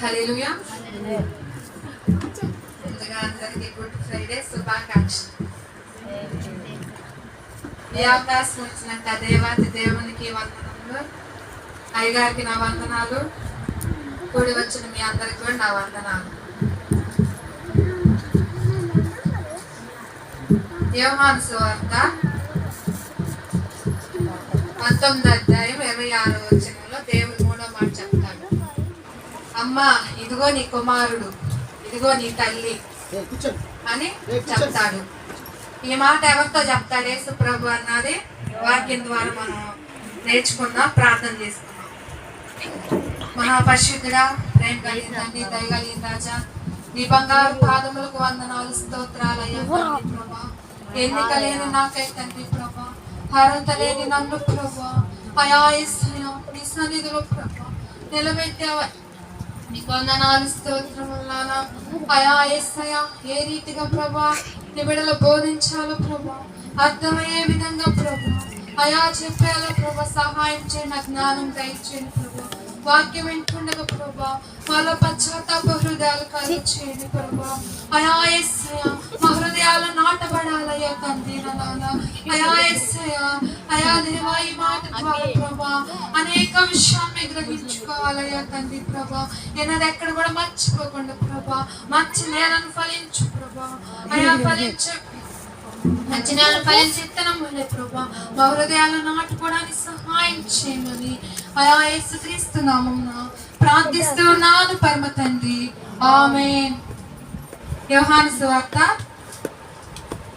హల్లెలూయా. ముందుగా అందరికీ good Friday శుభాకాంక్షలు. ఈ అవకాశం ఇచ్చినట్టు దేవాతి దేవునికి వందనములు. అయ్యగారికి నా వందనాలు. కూడి వచ్చిన మీ అందరికి కూడా నా వందనాలు. యోహాను సువార్త 19:26 దేవుడు 3వ మాట చెప్తాడు. అమ్మా, ఇదిగో నీ కుమారుడు, ఇదిగో నీ తల్లి అని చెప్తాడు. ఈ మాట ఎవరితో చెప్తాడు? యేసు ప్రభు అన్నది వాక్యం ద్వారా మనం నేర్చుకున్నాం, ప్రార్థన చేసుకున్నాం. మహాపరిశుద్ధుడా, ప్రేమ కలిగిన తండ్రి, దయ కలిగిన రాజా, నీ బంగారు పాదములకు వందనాలు, స్తోత్రాలయ్యా తండ్రి ప్రభా. ఎన్నిక లేని నాకై తండ్రి ప్రభా, అర్హత లేని నన్ను ప్రభా, అయాయస్య నీ సన్నిధిలో ప్రభా నిలబెట్టావా, నీకు వందనాలు, స్తోత్రములానా. అయాయస్య ఏ రీతిగా ప్రభా నీ బిడ్డలు బోధించాలో ప్రభా, అర్థమయ్యే విధంగా ప్రభా అయా చెప్పాలో ప్రభా, సహాయం చేయండి, జ్ఞానం దయచేయండి ప్రభా. వాక్యం వింటుండగా ప్రభా మాలో పశ్చాత్తాప హృదయాలు కలిగించేయండి ప్రభా. అయా యేసయ్యా, మా హృదయాలు నాటబడాలయ్యా తండ్రి నాన్న. అయా యేసయ్యా, అయా దేవా, ఈ మాట ద్వారా ప్రభా అనేక విషయాన్ని గ్రహించుకోవాలయ్యా తండ్రి ప్రభా. ఏనాడు ఎక్కడ కూడా మర్చిపోకుండా ప్రభా మంచి నేలను ఫలించు ప్రభా. అయా మంచి నేలను ఫలించి విత్తనం వల్లే ప్రభా మా హృదయాలు నాటుకోవడానికి సహాయం చేయమని అయా యేసుక్రీస్తు నామమున ప్రార్థిస్తున్నాను పరమ తండ్రి, ఆమేన్. యోహాను సువార్త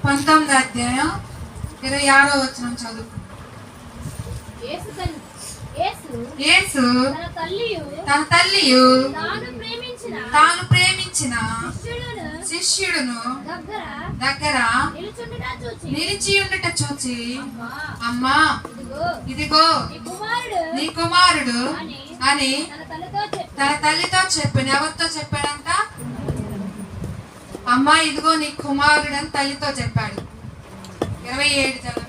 19:26 చదువు. యేసు తన తల్లియు తాను ప్రేమించిన శిష్యుడును దగ్గర నిలిచి ఉండుట చూచి, అమ్మా, ఇదిగో నీ కుమారుడు అని తన తల్లితో చెప్పాను. ఎవరితో చెప్పాడంట? అమ్మా, ఇదిగో నీ కుమారుడు అని తల్లితో చెప్పాడు. 27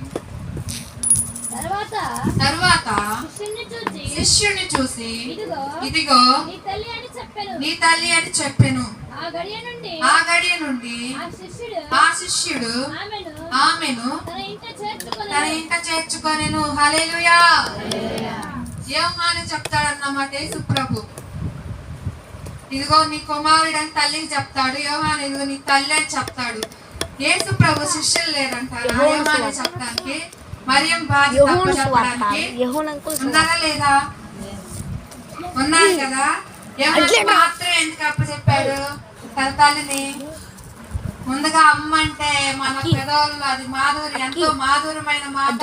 తరువాత శిష్యుని చూసి, ఇదిగో నీ తల్లి అని చెప్పెను. ఆ గడియ నుండి ఆ శిష్యుడు ఆమెను తన ఇంట చేర్చుకొనెను. హల్లెలూయా. యోహాను చెప్తాడన్నమాట యేసు ప్రభు. ఇదిగో నీ కుమారుడు అని తల్లికి చెప్తాడు. యోహాను ఇదిగో నీ తల్లి అని చెప్తాడు. యేసు ప్రభు శిష్యులు లేరంటారు యోహాను చెప్తానికి. మరియం భార్య తప్పు చెప్పడానికి ఉన్నారా లేదా? ఉన్నారు కదా. యోహాను మాత్రం ఎందుకు అప్పు చెప్పాడు తన తల్లిని? ముందుగా అమ్మ అంటే మన పెదవుల్లో అది మాధుర్యం, ఎంతో మాధుర్యమైన మాట.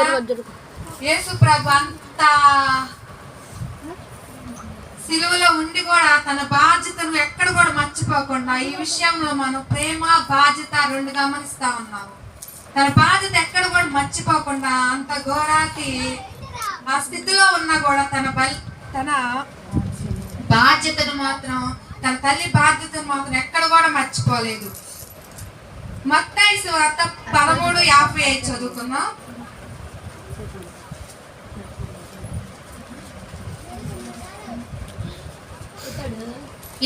యేసు ప్రభు అంత సిలువలో ఉండి కూడా తన బాధ్యతను ఎక్కడ కూడా మర్చిపోకుండా, ఈ విషయంలో మనం ప్రేమ బాధ్యత రెండు గమనిస్తా ఉన్నాము. తన బాధ్యత ఎక్కడ కూడా మర్చిపోకుండా అంత ఘోరాకి ఆ స్థితిలో ఉన్నా కూడా తన బాధ్యతను మాత్రం, తన తల్లి బాధ్యతను మాత్రం ఎక్కడ కూడా మర్చిపోలేదు. మత్తయి సువార్త 13:55 చదువుకున్నాం.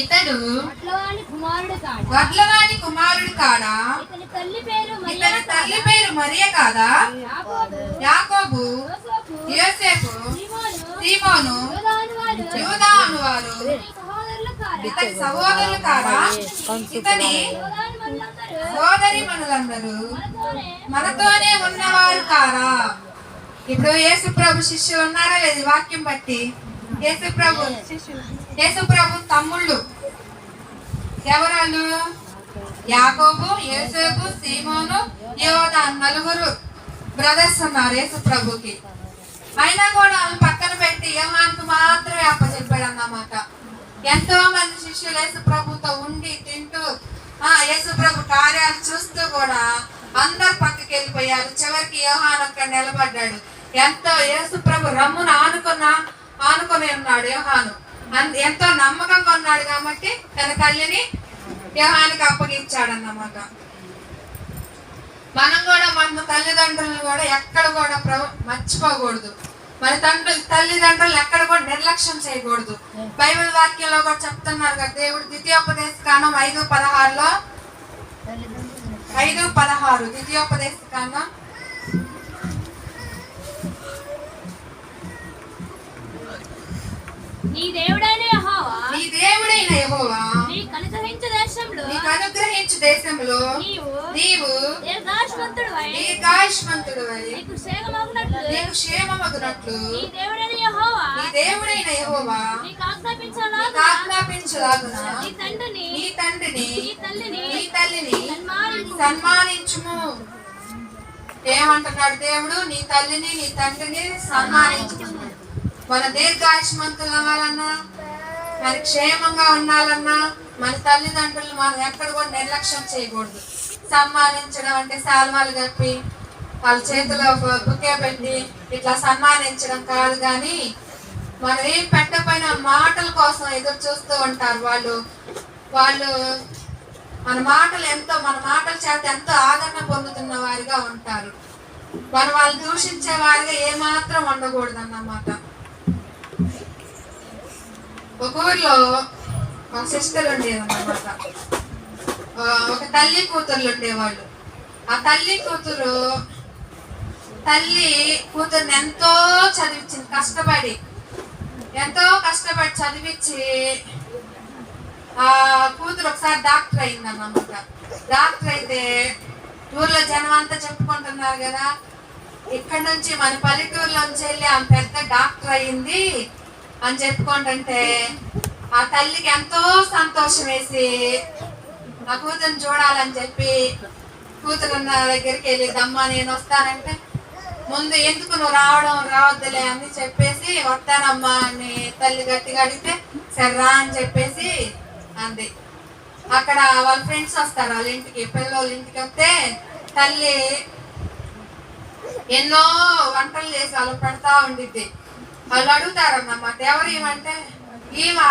ఇతడు వడ్లవాని కుమారుడు కాడా? ఇతని తల్లి పేరు మరియ కాదా? యాకోబు, యోసేపు, సీమోను, యూదా అనువారు ఇతని సహోదరులు కాదా? ఇతని సోదరి మనులందరూ మనతోనే ఉన్నవారు కారా? ఇప్పుడు యేసు ప్రభు శిష్యులు ఉన్నారా లేదు? వాక్యం బట్టి యేసు ప్రభు తమ్ముళ్ళు ఎవరాళ్ళు? యాకోబు, యోసేపు, సీమోను, యోదా, నలుగురు బ్రదర్స్ ఉన్నారు యేసు ప్రభుకి. అయినా కూడా వాళ్ళని పక్కన పెట్టి యోహానుకు మాత్రమే అప్పచెప్పాడు అన్నమాట. ఎంతో మంది శిష్యులు యేసు ప్రభుతో ఉండి తింటూ యేసు ప్రభు కార్యాలు చూస్తూ కూడా అందరు పక్కకి వెళ్ళిపోయారు. చివరికి యోహాను అక్కడ నిలబడ్డాడు. ఎంతో యేసు ప్రభు రమ్మును ఆనుకొని ఉన్నాడు యోహాను. ఎంతో నమ్మకంగా ఉన్నాడు కాబట్టి తన తల్లిని యోహానుకి అప్పగించాడు అన్నమాట. మనం కూడా మన తల్లిదండ్రులను కూడా ఎక్కడ కూడా మర్చిపోకూడదు. మన తల్లిదండ్రులు ఎక్కడ కూడా నిర్లక్ష్యం చేయకూడదు. బైబిల్ వాక్యంలో కూడా చెప్తున్నారు కదా దేవుడు ద్వితీయోపదేశ కాండం 5:16 ద్వితీయోపదేశ కాండం నీ దేవుడైన యెహోవా నీకు అనుగ్రహించు దేశంలో నీవు దీర్ఘాయుష్మంతుడవై నీకు క్షేమమగునట్లు నీ దేవుడైన యెహోవా నీకు ఆజ్ఞాపించలాగున నీ తండ్రిని నీ తల్లిని సన్మానించుము. ఏమంటున్నాడు దేవుడు? నీ తల్లిని నీ తండ్రిని సన్మానించుము. మన దీర్ఘాయుష్మంతులు అవ్వాలన్నా, మన క్షేమంగా ఉండాలన్నా మన తల్లిదండ్రులు మనం ఎక్కడ కూడా నిర్లక్ష్యం చేయకూడదు. సన్మానించడం అంటే శాల్వాలు కప్పి వాళ్ళ చేతిలో బుకే పెట్టి ఇట్లా సన్మానించడం కాదు. కానీ మనం ఏం పెట్టకపోయినా మాటల కోసం ఎదురు చూస్తూ ఉంటారు వాళ్ళు మన మాటల చేత ఎంతో ఆదరణ పొందుతున్న వారిగా ఉంటారు. వాళ్ళు దూషించే వారిగా ఏమాత్రం ఉండకూడదు అన్నమాట. ఒక ఊర్లో ఒక సిస్టర్ ఉండేది అన్నమాట. ఒక తల్లి కూతుర్లు ఉండేవాళ్ళు. ఆ తల్లి కూతుర్ని ఎంతో చదివించింది, ఎంతో కష్టపడి చదివించి ఆ కూతురు ఒకసారి డాక్టర్ అయింది అన్నమాట. డాక్టర్ అయితే ఊర్లో జనం అంతా చెప్పుకుంటున్నారు కదా, ఇక్కడ నుంచి మన పల్లెటూరులోంచి వెళ్ళి ఆమె పెద్ద డాక్టర్ అయింది అని చెప్పుకుంటుంటే ఆ తల్లికి ఎంతో సంతోషం వేసి ఆ కూతురుని చూడాలని చెప్పి కూతురున్న దగ్గరికి వెళ్ళి దమ్మా నేను వస్తానంటే, ముందు ఎందుకు నువ్వు రావద్దులే అని చెప్పేసి వస్తానమ్మా అని తల్లి గట్టిగా అడిగితే సరే రా అని చెప్పేసి అంది. అక్కడ వాళ్ళ ఫ్రెండ్స్ వస్తారు వాళ్ళ ఇంటికి, పిల్లల ఇంటికి వస్తే తల్లి ఎన్నో వంటలు చేసి వాళ్ళు పెడతా ఉండిద్ది. వాళ్ళు అడుగుతారన్నమాట, ఎవరు ఏమంటే ఈమా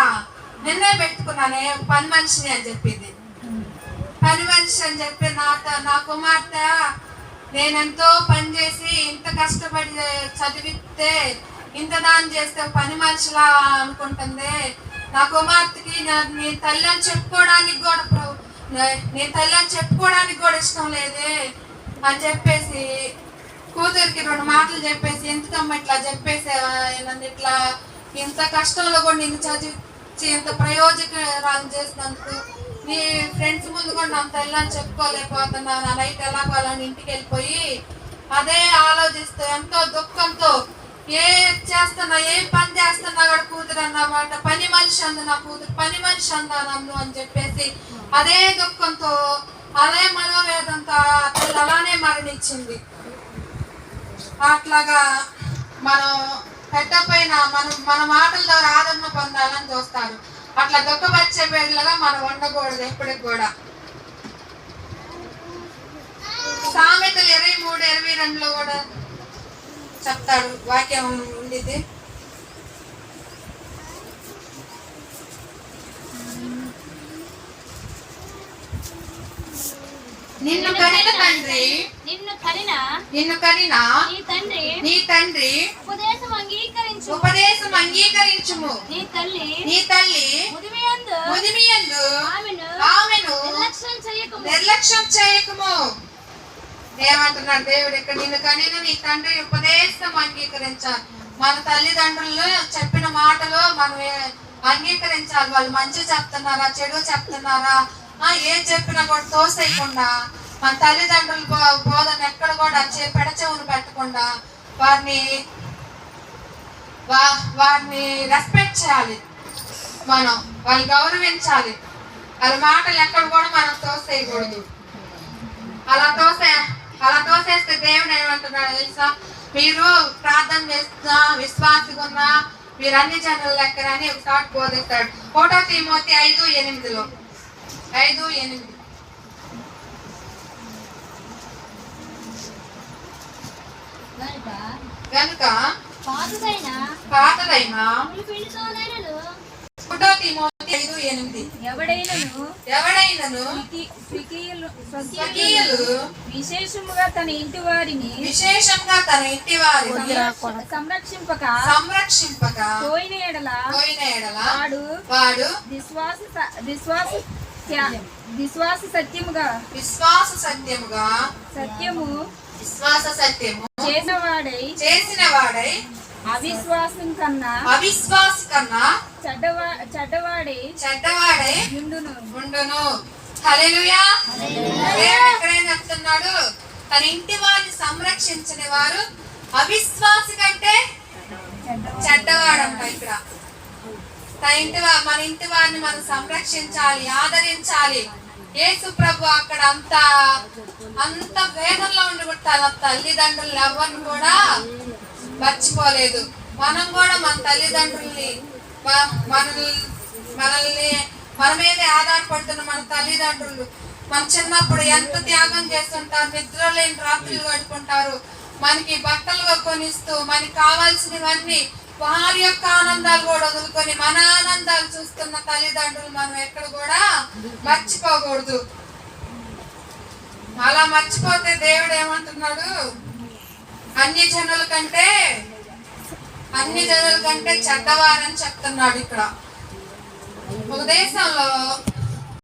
నిన్నే పెట్టుకున్నానే పని మనిషిని అని చెప్పింది. పని మనిషి అని చెప్పి నా కుమార్తె నేనెంతో పని చేసి ఇంత కష్టపడి చదివిస్తే ఇంత దాని చేస్తే పని మనిషిలా అనుకుంటుంది. నా కుమార్తెకి నీ తల్లి అని చెప్పుకోవడానికి కూడా ఇష్టం లేదే అని చెప్పేసి కూతురికి 2 మాటలు చెప్పేసి, ఎందుకమ్మా ఇట్లా చెప్పేసి నన్ను ఇట్లా ఇంత కష్టంలో కూడా నిన్ను చదివించి ఇంత ప్రయోజకరాలు చేసినందుకు నీ ఫ్రెండ్స్ ముందు కూడా నా తల్లి అని చెప్పుకోలేకపోతున్నా, నా నైట్ ఎలాగోలని ఇంటికి వెళ్ళిపోయి అదే ఆలోచిస్తూ ఎంతో దుఃఖంతో ఏ పని చేస్తున్నా కూడా కూతురు అన్నమాట పని మనిషి అందు, నా కూతురు పని మనిషి అందా నన్ను అని చెప్పేసి అదే దుఃఖంతో అదే మనోవేదంతో తల్లి అలానే మరణించింది. అట్లాగా మనం పెట్టపోయిన మన మాటల ద్వారా ఆదరణ పొందాలని చూస్తారు. అట్లా దుఃఖపరిచే పేర్లుగా మనం ఉండకూడదు ఎప్పటికి కూడా. సామెతలు 23:22 కూడా చెప్తాడు వాక్యం ఉండిద్ది. నిన్ను కనిన తండ్రి నీ తండ్రి ఉపదేశం అంగీకరించుము. నీ తల్లి ముదిమియందు ఆమెను నిర్లక్ష్యం చేయకుము. ఏమంటున్నాడు దేవుడు ఇక్కడ? నిన్ను కనిన నీ తండ్రి ఉపదేశం అంగీకరించాలి. మన తల్లిదండ్రులు చెప్పిన మాటలు మనం అంగీకరించాలి. వాళ్ళు మంచి చెప్తున్నారా చెడు చెప్తున్నారా ఏం చెప్పినా కూడా తోసేయకుండా మన తల్లిదండ్రుల బోధన ఎక్కడ కూడా పెడచెవును పెట్టకుండా వారిని రెస్పెక్ట్ చేయాలి. మనం వాళ్ళు గౌరవించాలి. వాళ్ళ మాటలు ఎక్కడ కూడా మనం తోసేయకూడదు. అలా తోసేస్తే దేవుడు ఏమంటున్నాడు తెలుసా? మీరు ప్రార్థన చేస్తున్నా విశ్వాసగా ఉన్నా మీరు అన్ని జనుల లెక్కన అని ఒక థాట్ బోధిస్తాడు. 1 తిమోతి 5:8 గనుక పాతదైన ఒకటో తిమోతి 5:8. ఎవడైనను స్వకీయులు విశేషముగా తన ఇంటి వారిని సంరక్షింపక పోయిన ఎడల వాడు విశ్వాస సత్యముగా చేసిన వాడై అవిశ్వాసం కన్నా చెడ్డవాడై ఉండును. హల్లెలూయా. దేవుడు ఎక్కడైనా చెప్తున్నాడు, తన ఇంటి వారిని సంరక్షించిన వారు అవిశ్వాసి కంటే చెడ్డవాడంట. ఇక్కడ మన ఇంటి వారిని మనం సంరక్షించాలి, ఆదరించాలి. యేసు ప్రభు అక్కడ అంత వేదనలో ఉండి తన తల్లిదండ్రులు ఎవరిని కూడా మర్చిపోలేదు. మనం కూడా మన తల్లిదండ్రుల్ని మనల్ని మన మీదే ఆధారపడుతున్న మన తల్లిదండ్రులు మన చిన్నప్పుడు ఎంత త్యాగం చేస్తుంటారు, నిద్రలేని రాత్రులు గడుపుకుంటారు, మనకి బట్టలు కొనిస్తూ మనకి కావాల్సినవన్నీ వారి యొక్క ఆనందాలు కూడా వదులుకొని మన ఆనందాలు చూస్తున్న తల్లిదండ్రులు మనం ఎక్కడ కూడా మర్చిపోకూడదు. అలా మర్చిపోతే దేవుడు ఏమంటున్నాడు, అన్ని జనుల కంటే చెడ్డవారని చెప్తున్నాడు. ఇక్కడ ఒక దేశంలో